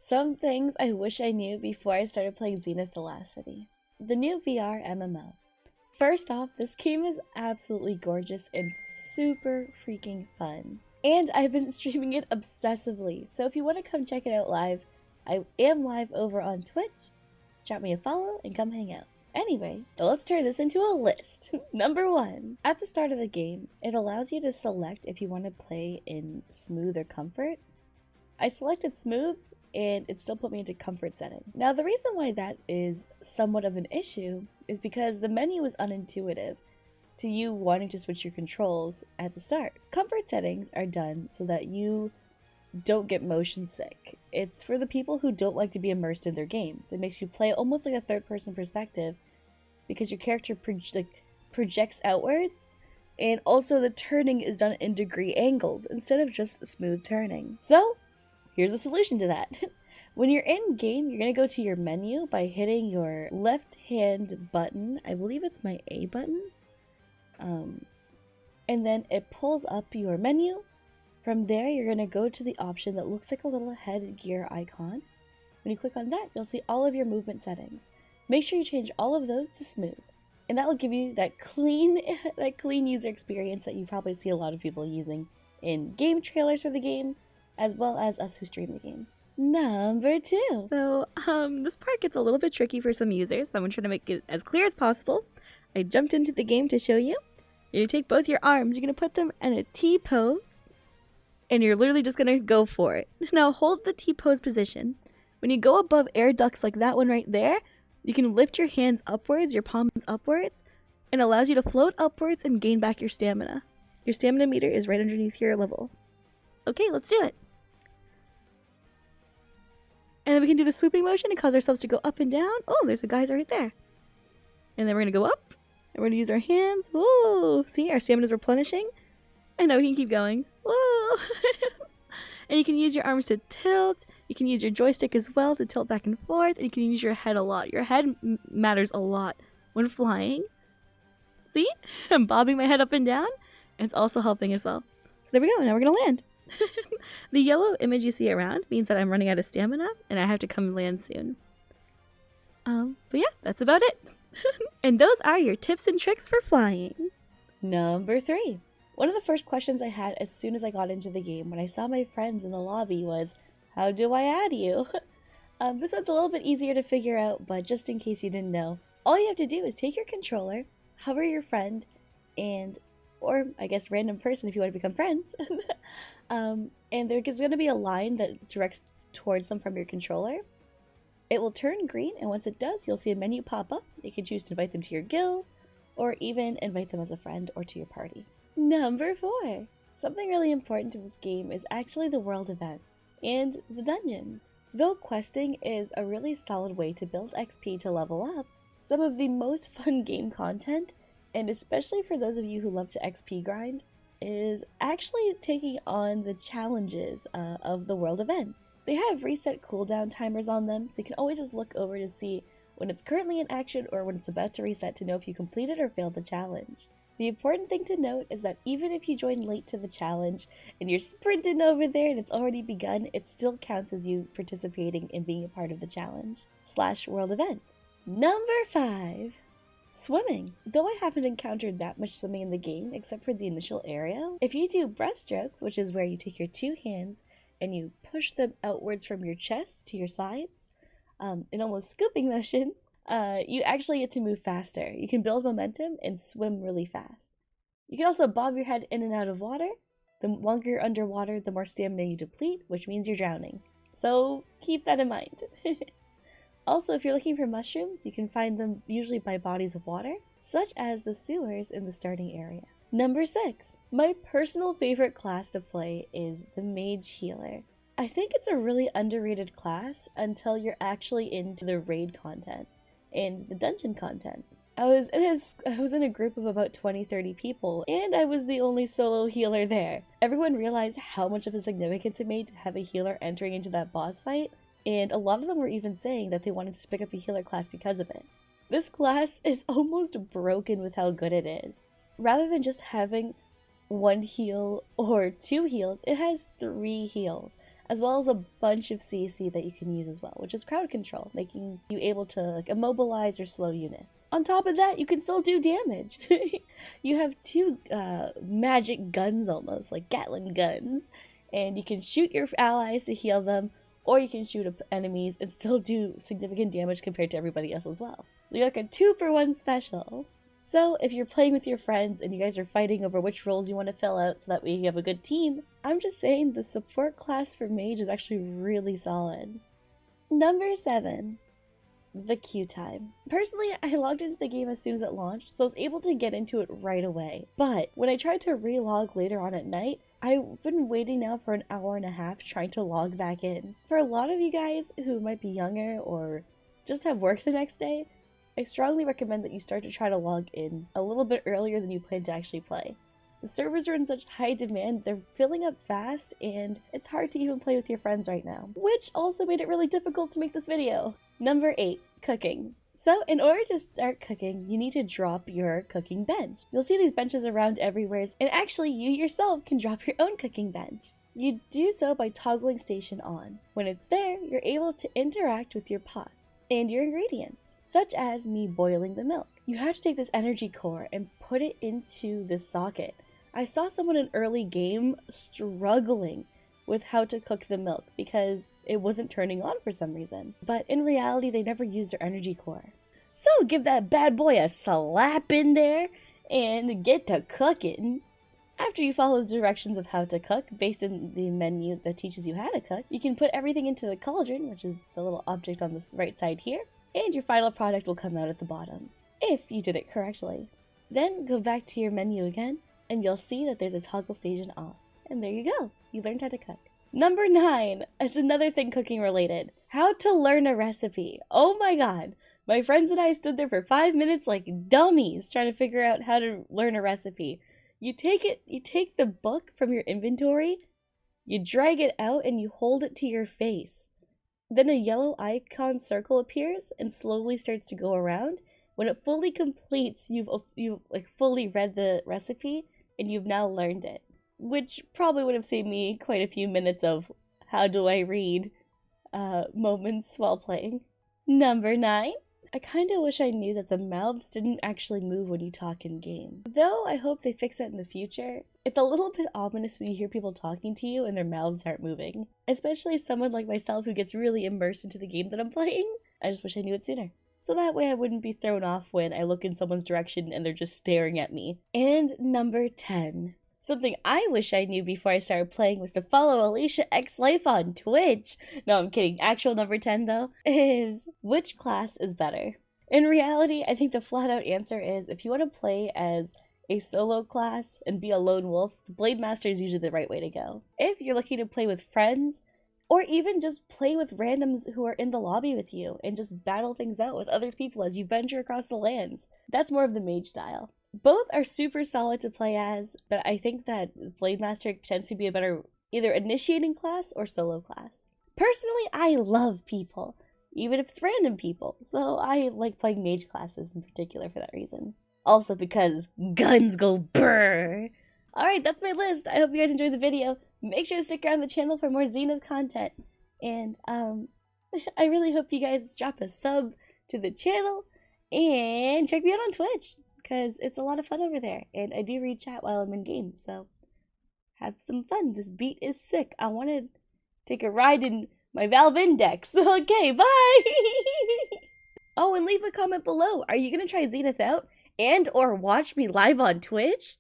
Some things I wish I knew before I started playing Zenith: The Last City. The new VR MMO. First off, this game is absolutely gorgeous and super freaking fun. And I've been streaming it obsessively, so if you want to come check it out live, I am live over on Twitch. Drop me a follow and come hang out. Anyway, let's turn this into a list. Number 1. At the start of the game, it allows you to select if you want to play in smooth or comfort. I selected smooth, and it still put me into comfort setting. Now the reason why that is somewhat of an issue is because the menu is unintuitive to you wanting to switch your controls at the start. Comfort settings are done so that you don't get motion sick. It's for the people who don't like to be immersed in their games. It makes you play almost like a third-person perspective because your character projects outwards, and also the turning is done in degree angles instead of just smooth turning. So here's a solution to that. When you're in game, you're going to go to your menu by hitting your left hand button. I believe it's my A button. And then it pulls up your menu. From there, you're going to go to the option that looks like a little headgear icon. When you click on that, you'll see all of your movement settings. Make sure you change all of those to smooth. And that will give you that clean user experience that you probably see a lot of people using in game trailers for the game, as well as us who stream the game. Number 2. So, this part gets a little bit tricky for some users, so I'm going to try to make it as clear as possible. I jumped into the game to show you. You're going to take both your arms, you're going to put them in a T pose, and you're literally just going to go for it. Now hold the T pose position. When you go above air ducts like that one right there, you can lift your hands upwards, your palms upwards, and it allows you to float upwards and gain back your stamina. Your stamina meter is right underneath your level. Okay, let's do it. And then we can do the swooping motion and cause ourselves to go up and down. Oh, there's a geyser right there. And then we're going to go up. And we're going to use our hands. Whoa! See, our stamina is replenishing. And now we can keep going. Whoa! And you can use your arms to tilt. You can use your joystick as well to tilt back and forth. And you can use your head a lot. Your head matters a lot when flying. See? I'm bobbing my head up and down. And it's also helping as well. So there we go. Now we're going to land. The yellow image you see around means that I'm running out of stamina and I have to come land soon. But yeah, that's about it. And those are your tips and tricks for flying. Number 3. One of the first questions I had as soon as I got into the game when I saw my friends in the lobby was, how do I add you? This one's a little bit easier to figure out, but just in case you didn't know, all you have to do is take your controller, hover your friend, or I guess random person if you want to become friends. And there's going to be a line that directs towards them from your controller. It will turn green, and once it does, you'll see a menu pop up. You can choose to invite them to your guild, or even invite them as a friend or to your party. Number 4. Something really important to this game is actually the world events and the dungeons. Though questing is a really solid way to build XP to level up, some of the most fun game content, and especially for those of you who love to XP grind, is actually taking on the challenges of the world events. They have reset cooldown timers on them, so you can always just look over to see when it's currently in action or when it's about to reset to know if you completed or failed the challenge. The important thing to note is that even if you join late to the challenge and you're sprinting over there and it's already begun, it still counts as you participating in being a part of the challenge / world event. Number 5. Swimming. Though I haven't encountered that much swimming in the game except for the initial area, if you do breaststrokes, which is where you take your 2 hands and you push them outwards from your chest to your sides, in almost scooping motions, you actually get to move faster. You can build momentum and swim really fast. You can also bob your head in and out of water. The longer you're underwater, the more stamina you deplete, which means you're drowning. So keep that in mind. Also, if you're looking for mushrooms, you can find them usually by bodies of water, such as the sewers in the starting area. Number 6. My personal favorite class to play is the Mage Healer. I think it's a really underrated class until you're actually into the raid content and the dungeon content. I was in a group of about 20-30 people, and I was the only solo healer there. Everyone realized how much of a significance it made to have a healer entering into that boss fight, and a lot of them were even saying that they wanted to pick up a healer class because of it. This class is almost broken with how good it is. Rather than just having 1 heal or 2 heals, it has 3 heals. as well as a bunch of CC that you can use as well, which is crowd control, making you able to like immobilize or slow units. On top of that, you can still do damage. You have two magic guns almost, like Gatling guns, and you can shoot your allies to heal them, or you can shoot enemies and still do significant damage compared to everybody else as well. So you're like a 2-for-1 special. So if you're playing with your friends and you guys are fighting over which roles you want to fill out so that way you have a good team, I'm just saying the support class for Mage is actually really solid. Number 7. The queue time. Personally, I logged into the game as soon as it launched, so I was able to get into it right away. But when I tried to relog later on at night, I've been waiting now for an hour and a half trying to log back in. For a lot of you guys who might be younger or just have work the next day, I strongly recommend that you start to try to log in a little bit earlier than you plan to actually play. The servers are in such high demand, they're filling up fast, and it's hard to even play with your friends right now, which also made it really difficult to make this video. Number 8, cooking. So in order to start cooking, you need to drop your cooking bench. You'll see these benches around everywhere, and actually you yourself can drop your own cooking bench. You do so by toggling station on. When it's there, you're able to interact with your pots and your ingredients, such as me boiling the milk. You have to take this energy core and put it into this socket. I saw someone in early game struggling with how to cook the milk because it wasn't turning on for some reason. But in reality, they never used their energy core. So give that bad boy a slap in there and get to cooking. After you follow the directions of how to cook, based on the menu that teaches you how to cook, you can put everything into the cauldron, which is the little object on the right side here, and your final product will come out at the bottom, if you did it correctly. Then go back to your menu again, and you'll see that there's a toggle station off. And there you go, you learned how to cook. Number 9, it's another thing cooking related. How to learn a recipe. Oh my god, my friends and I stood there for 5 minutes like dummies trying to figure out how to learn a recipe. You take the book from your inventory, you drag it out, and you hold it to your face. Then a yellow icon circle appears and slowly starts to go around. When it fully completes, you've like fully read the recipe and you've now learned it, which probably would have saved me quite a few minutes of how do I read moments while playing. Number 9. I kinda wish I knew that the mouths didn't actually move when you talk in game. Though I hope they fix that in the future. It's a little bit ominous when you hear people talking to you and their mouths aren't moving. Especially someone like myself who gets really immersed into the game that I'm playing. I just wish I knew it sooner. So that way I wouldn't be thrown off when I look in someone's direction and they're just staring at me. And number 10. Something I wish I knew before I started playing was to follow Alicia X Life on Twitch. No, I'm kidding. Actual number 10, though, is which class is better? In reality, I think the flat-out answer is if you want to play as a solo class and be a lone wolf, the Blade Master is usually the right way to go. If you're looking to play with friends, or even just play with randoms who are in the lobby with you and just battle things out with other people as you venture across the lands, that's more of the Mage style. Both are super solid to play as, but I think that Blade Master tends to be a better either initiating class or solo class. Personally, I love people, even if it's random people, so I like playing Mage classes in particular for that reason. Also because guns go brrr! Alright, that's my list. I hope you guys enjoyed the video. Make sure to stick around the channel for more Zenith content. And, I really hope you guys drop a sub to the channel and check me out on Twitch, because it's a lot of fun over there, and I do read chat while I'm in game, so have some fun. This beat is sick. I want to take a ride in my Valve Index. Okay, bye! Oh, and leave a comment below. Are you going to try Zenith out and or watch me live on Twitch?